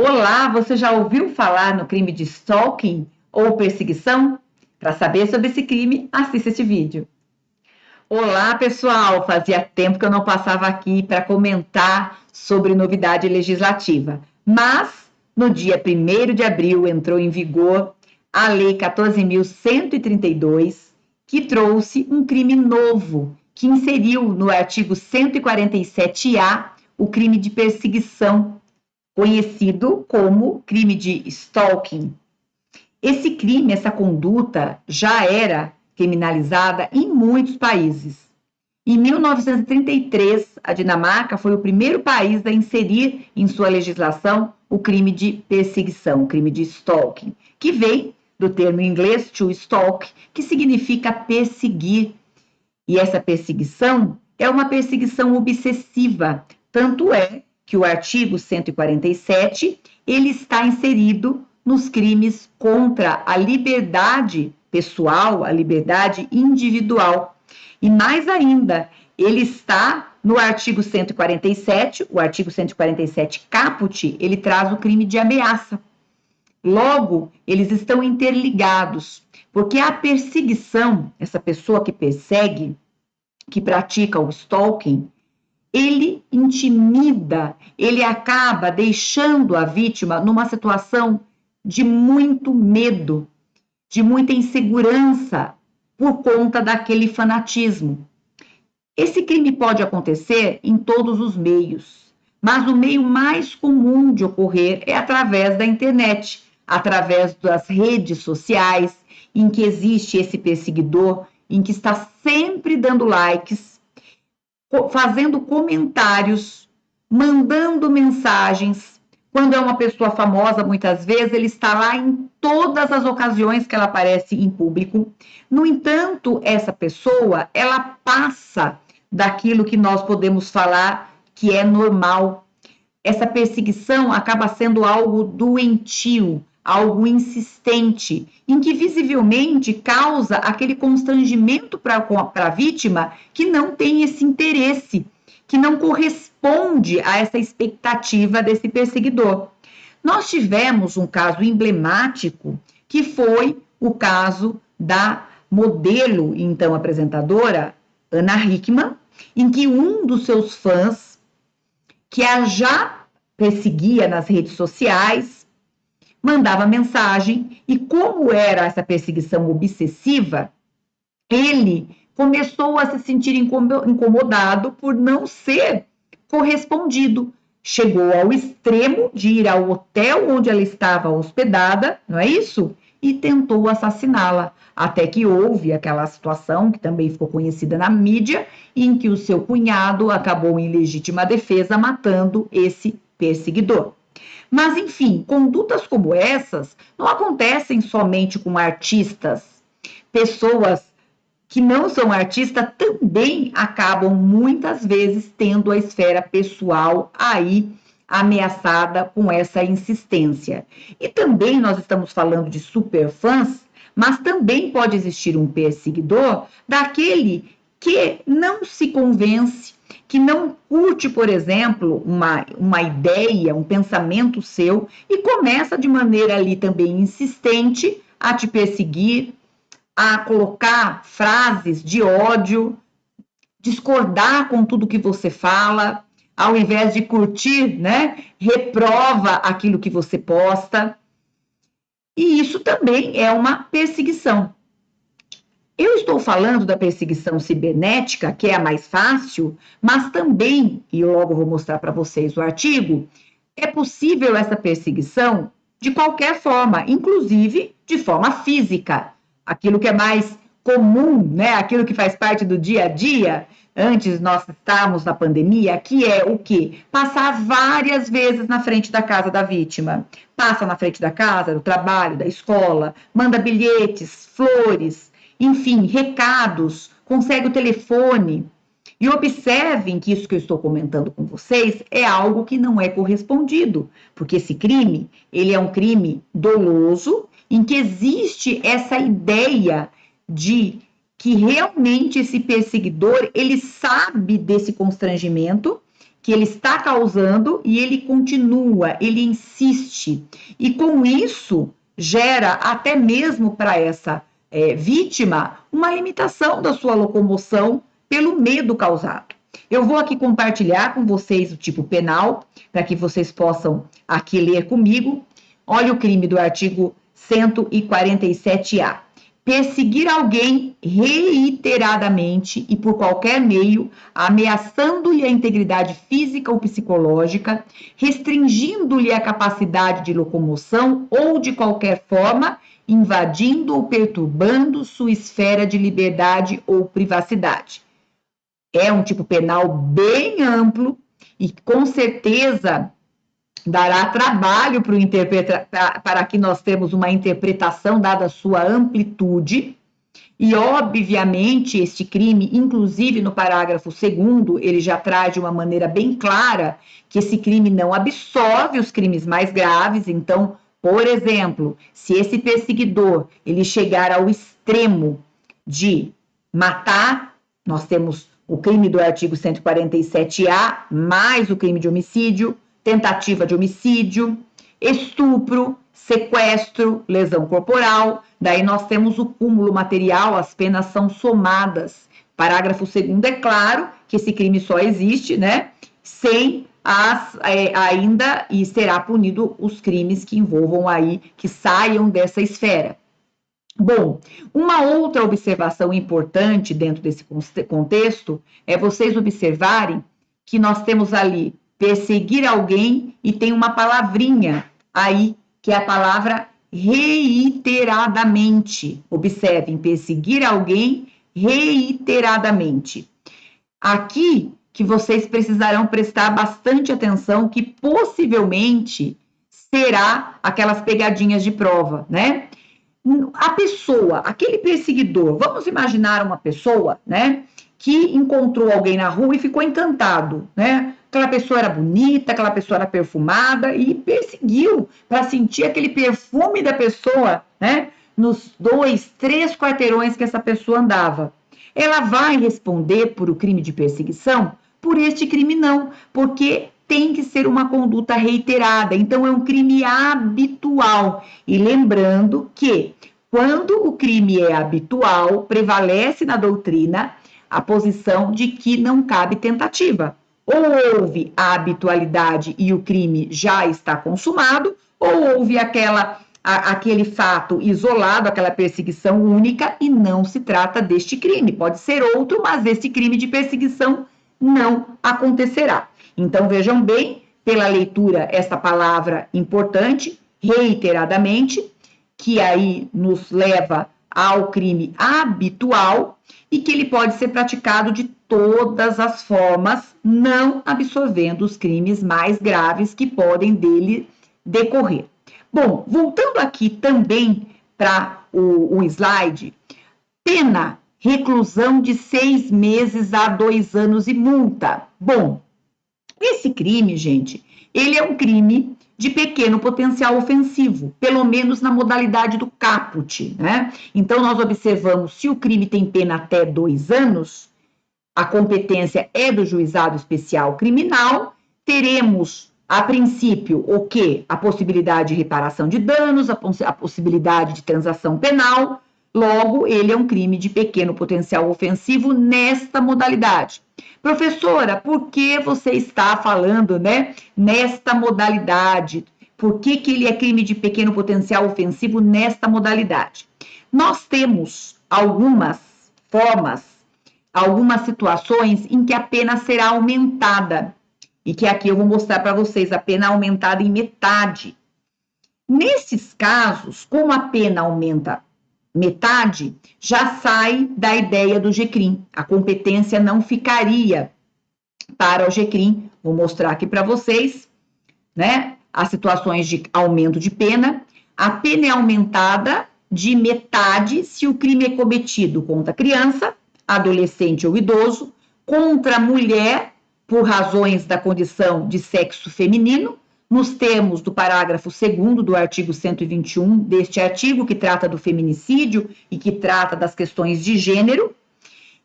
Olá, você já ouviu falar no crime de stalking ou perseguição? Para saber sobre esse crime, assista este vídeo. Olá, pessoal! Fazia tempo que eu não passava aqui para comentar sobre novidade legislativa, mas no dia 1º de abril entrou em vigor a Lei 14.132, que trouxe um crime novo, que inseriu no artigo 147-A o crime de perseguição, conhecido como crime de stalking. Esse crime, essa conduta, já era criminalizada em muitos países. Em 1933, a Dinamarca foi o primeiro país a inserir em sua legislação o crime de perseguição, o crime de stalking, que vem do termo em inglês to stalk, que significa perseguir. E essa perseguição é uma perseguição obsessiva, tanto é que o artigo 147, ele está inserido nos crimes contra a liberdade pessoal, a liberdade individual. E mais ainda, ele está no artigo 147, o artigo 147 caput, ele traz o crime de ameaça. Logo, eles estão interligados, porque a perseguição, essa pessoa que persegue, que pratica o stalking, ele intimida, ele acaba deixando a vítima numa situação de muito medo, de muita insegurança por conta daquele fanatismo. Esse crime pode acontecer em todos os meios, mas o meio mais comum de ocorrer é através da internet, através das redes sociais, em que existe esse perseguidor, em que está sempre dando likes, fazendo comentários, mandando mensagens. Quando é uma pessoa famosa, muitas vezes, ele está lá em todas as ocasiões que ela aparece em público. No entanto, essa pessoa, ela passa daquilo que nós podemos falar que é normal. Essa perseguição acaba sendo algo doentio, algo insistente, em que visivelmente causa aquele constrangimento para a vítima que não tem esse interesse, que não corresponde a essa expectativa desse perseguidor. Nós tivemos um caso emblemático, que foi o caso da modelo, então apresentadora, Ana Hickman, em que um dos seus fãs, que a já perseguia nas redes sociais, mandava mensagem, e como era essa perseguição obsessiva, ele começou a se sentir incomodado por não ser correspondido. Chegou ao extremo de ir ao hotel onde ela estava hospedada, não é isso? E tentou assassiná-la. Até que houve aquela situação, que também ficou conhecida na mídia, em que o seu cunhado acabou em legítima defesa matando esse perseguidor. Mas, enfim, condutas como essas não acontecem somente com artistas. Pessoas que não são artistas também acabam muitas vezes tendo a esfera pessoal aí ameaçada com essa insistência. E também nós estamos falando de superfãs, mas também pode existir um perseguidor daquele que não se convence, que não curte, por exemplo, uma ideia, um pensamento seu, e começa de maneira ali também insistente a te perseguir, a colocar frases de ódio, discordar com tudo que você fala, ao invés de curtir, né, reprova aquilo que você posta. E isso também é uma perseguição. Eu estou falando da perseguição cibernética, que é a mais fácil, mas também, e eu logo vou mostrar para vocês o artigo, é possível essa perseguição de qualquer forma, inclusive de forma física. Aquilo que é mais comum, né? Aquilo que faz parte do dia a dia, antes nós estávamos na pandemia, que é o quê? Passar várias vezes na frente da casa da vítima. Passa na frente da casa, do trabalho, da escola, manda bilhetes, flores, enfim, recados, consegue o telefone. E observem que isso que eu estou comentando com vocês é algo que não é correspondido, porque esse crime, ele é um crime doloso, em que existe essa ideia de que realmente esse perseguidor, ele sabe desse constrangimento, que ele está causando e ele continua, ele insiste. E com isso, gera até mesmo para essa vítima uma limitação da sua locomoção pelo medo causado. Eu vou aqui compartilhar com vocês o tipo penal, para que vocês possam aqui ler comigo. Olha o crime do artigo 147-A. Perseguir alguém reiteradamente e por qualquer meio, ameaçando-lhe a integridade física ou psicológica, restringindo-lhe a capacidade de locomoção ou, de qualquer forma, invadindo ou perturbando sua esfera de liberdade ou privacidade. É um tipo penal bem amplo e, com certeza, dará trabalho para que nós temos uma interpretação dada a sua amplitude. E, obviamente, este crime, inclusive no parágrafo 2º, ele já traz de uma maneira bem clara que esse crime não absolve os crimes mais graves. Então, por exemplo, se esse perseguidor ele chegar ao extremo de matar, nós temos o crime do artigo 147-A, mais o crime de homicídio, tentativa de homicídio, estupro, sequestro, lesão corporal. Daí nós temos o cúmulo material, as penas são somadas. Parágrafo 2º é claro que esse crime só existe, né, sem ainda, e será punido os crimes que envolvam aí, que saiam dessa esfera. Bom, uma outra observação importante dentro desse contexto é vocês observarem que nós temos ali perseguir alguém e tem uma palavrinha aí, que é a palavra reiteradamente. Observem, perseguir alguém reiteradamente. Aqui que vocês precisarão prestar bastante atenção, que possivelmente será aquelas pegadinhas de prova, né? A pessoa, aquele perseguidor, vamos imaginar uma pessoa, né, que encontrou alguém na rua e ficou encantado, né? Aquela pessoa era bonita, aquela pessoa era perfumada e perseguiu para sentir aquele perfume da pessoa, né? Nos 2, 3 quarteirões que essa pessoa andava. Ela vai responder por o crime de perseguição? Por este crime não, porque tem que ser uma conduta reiterada, então é um crime habitual. E lembrando que, quando o crime é habitual, prevalece na doutrina a posição de que não cabe tentativa. Ou houve a habitualidade e o crime já está consumado, ou houve aquele fato isolado, aquela perseguição única, e não se trata deste crime. Pode ser outro, mas esse crime de perseguição não acontecerá. Então, vejam bem, pela leitura, esta palavra importante, reiteradamente, que aí nos leva ao crime habitual e que ele pode ser praticado de todas as formas, não absorvendo os crimes mais graves que podem dele decorrer. Bom, voltando aqui também para o slide, pena, reclusão de 6 meses a 2 anos e multa. Bom, esse crime, gente, ele é um crime de pequeno potencial ofensivo, pelo menos na modalidade do caput, né? Então, nós observamos, se o crime tem pena até 2 anos, a competência é do juizado especial criminal, teremos, a princípio, o quê? A possibilidade de reparação de danos, a possibilidade de transação penal. Logo, ele é um crime de pequeno potencial ofensivo nesta modalidade. Professora, por que você está falando, né, nesta modalidade? Por que ele é crime de pequeno potencial ofensivo nesta modalidade? Nós temos algumas formas, algumas situações em que a pena será aumentada. E que aqui eu vou mostrar para vocês a pena aumentada em metade. Nesses casos, como a pena aumenta metade, já sai da ideia do GCRIM. A competência não ficaria para o GCRIM. Vou mostrar aqui para vocês, né, as situações de aumento de pena. A pena é aumentada de metade se o crime é cometido contra criança, adolescente ou idoso, contra mulher por razões da condição de sexo feminino, nos termos do parágrafo 2º do artigo 121 deste artigo, que trata do feminicídio e que trata das questões de gênero,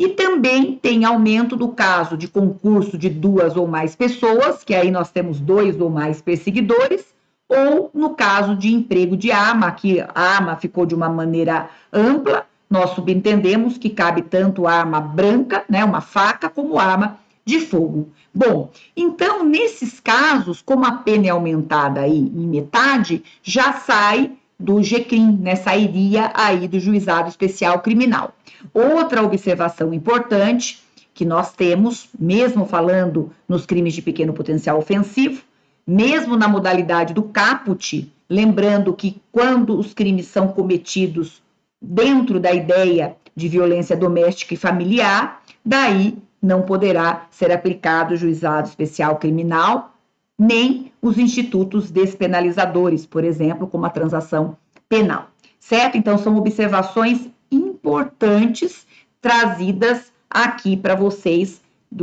E também tem aumento do caso de concurso de 2 ou mais pessoas, que aí nós temos 2 ou mais perseguidores, ou no caso de emprego de arma, que a arma ficou de uma maneira ampla, nós subentendemos que cabe tanto arma branca, né, uma faca, como arma de fogo. Bom, então, nesses casos, como a pena é aumentada aí em metade, já sai do GCRIM, né, sairia aí do Juizado Especial Criminal. Outra observação importante que nós temos, mesmo falando nos crimes de pequeno potencial ofensivo, mesmo na modalidade do caput, lembrando que quando os crimes são cometidos dentro da ideia de violência doméstica e familiar, daí não poderá ser aplicado o juizado especial criminal, nem os institutos despenalizadores, por exemplo, como a transação penal, certo? Então, são observações importantes trazidas aqui para vocês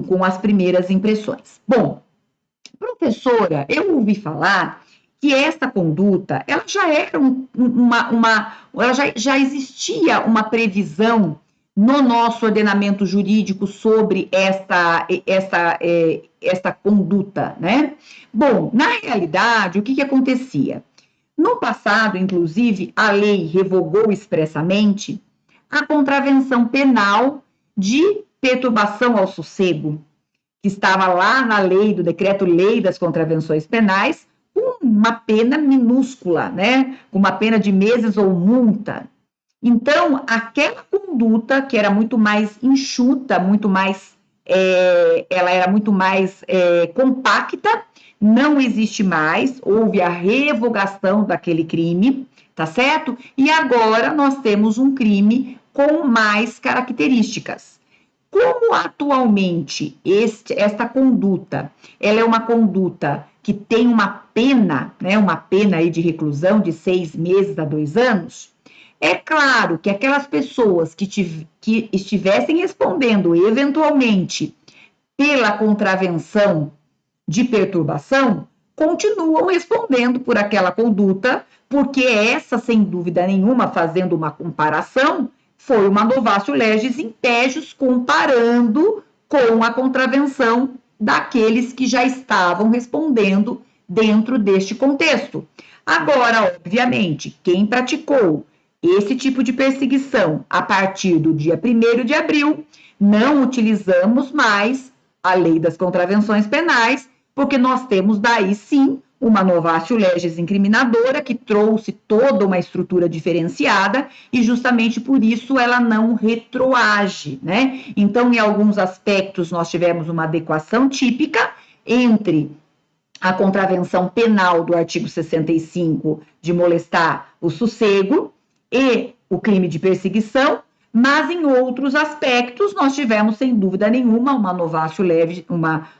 com as primeiras impressões. Bom, professora, eu ouvi falar que esta conduta, ela já era já existia uma previsão no nosso ordenamento jurídico sobre esta conduta, né? Bom, na realidade, o que acontecia? No passado, inclusive, a lei revogou expressamente a contravenção penal de perturbação ao sossego, que estava lá na lei, do decreto-lei das contravenções penais, com uma pena minúscula, né? Com uma pena de meses ou multa. Então, aquela conduta que era muito mais enxuta, muito mais, ela era muito mais compacta, não existe mais, houve a revogação daquele crime, tá certo? E agora nós temos um crime com mais características. Como atualmente esta conduta, ela é uma conduta que tem uma pena, né, uma pena aí de reclusão de 6 meses a 2 anos, é claro que aquelas pessoas que estivessem respondendo eventualmente pela contravenção de perturbação, continuam respondendo por aquela conduta, porque essa, sem dúvida nenhuma, fazendo uma comparação, foi uma novatio legis impégios comparando com a contravenção daqueles que já estavam respondendo dentro deste contexto. Agora, obviamente, quem praticou esse tipo de perseguição a partir do dia 1º de abril, não utilizamos mais a lei das contravenções penais, porque nós temos daí sim uma novatio legis incriminadora que trouxe toda uma estrutura diferenciada e justamente por isso ela não retroage, né? Então, em alguns aspectos nós tivemos uma adequação típica entre a contravenção penal do artigo 65 de molestar o sossego e o crime de perseguição, mas em outros aspectos nós tivemos, sem dúvida nenhuma, uma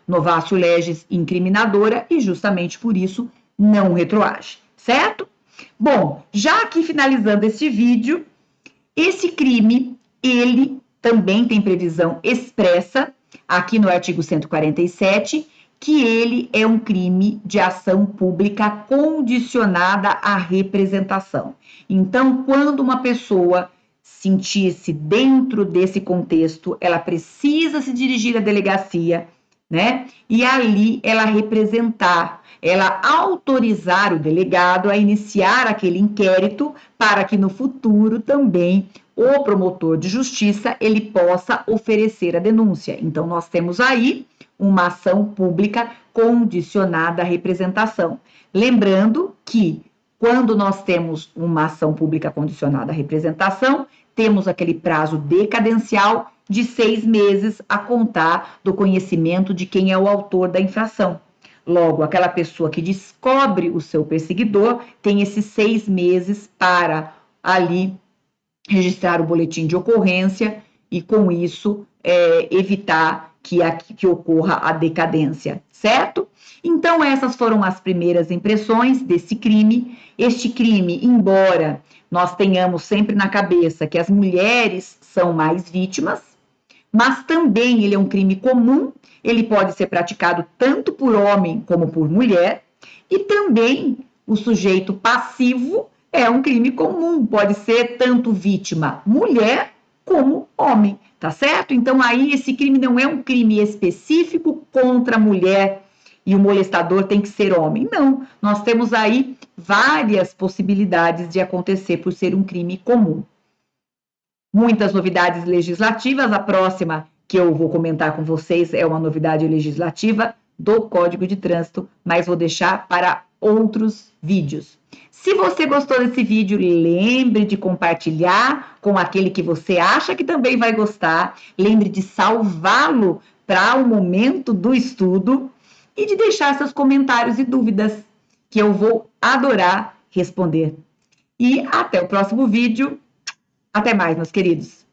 novatio legis incriminadora e justamente por isso não retroage, certo? Bom, já aqui finalizando este vídeo, esse crime, ele também tem previsão expressa aqui no artigo 147, que ele é um crime de ação pública condicionada à representação. Então, quando uma pessoa sentir-se dentro desse contexto, ela precisa se dirigir à delegacia, né? E ali ela representar, ela autorizar o delegado a iniciar aquele inquérito para que no futuro também o promotor de justiça ele possa oferecer a denúncia. Então, nós temos aí uma ação pública condicionada à representação. Lembrando que quando nós temos uma ação pública condicionada à representação, temos aquele prazo decadencial de 6 meses a contar do conhecimento de quem é o autor da infração. Logo, aquela pessoa que descobre o seu perseguidor tem esses 6 meses para ali registrar o boletim de ocorrência e, com isso, evitar que ocorra a decadência, certo? Então, essas foram as primeiras impressões desse crime. Este crime, embora nós tenhamos sempre na cabeça que as mulheres são mais vítimas, mas também ele é um crime comum, ele pode ser praticado tanto por homem como por mulher, e também o sujeito passivo é um crime comum, pode ser tanto vítima mulher como homem, tá certo? Então, aí, esse crime não é um crime específico contra a mulher e o molestador tem que ser homem. Não, nós temos aí várias possibilidades de acontecer por ser um crime comum. Muitas novidades legislativas, a próxima que eu vou comentar com vocês é uma novidade legislativa do Código de Trânsito, mas vou deixar para outros vídeos. Se você gostou desse vídeo, lembre de compartilhar com aquele que você acha que também vai gostar, lembre de salvá-lo para o momento do estudo e de deixar seus comentários e dúvidas, que eu vou adorar responder. E até o próximo vídeo. Até mais, meus queridos.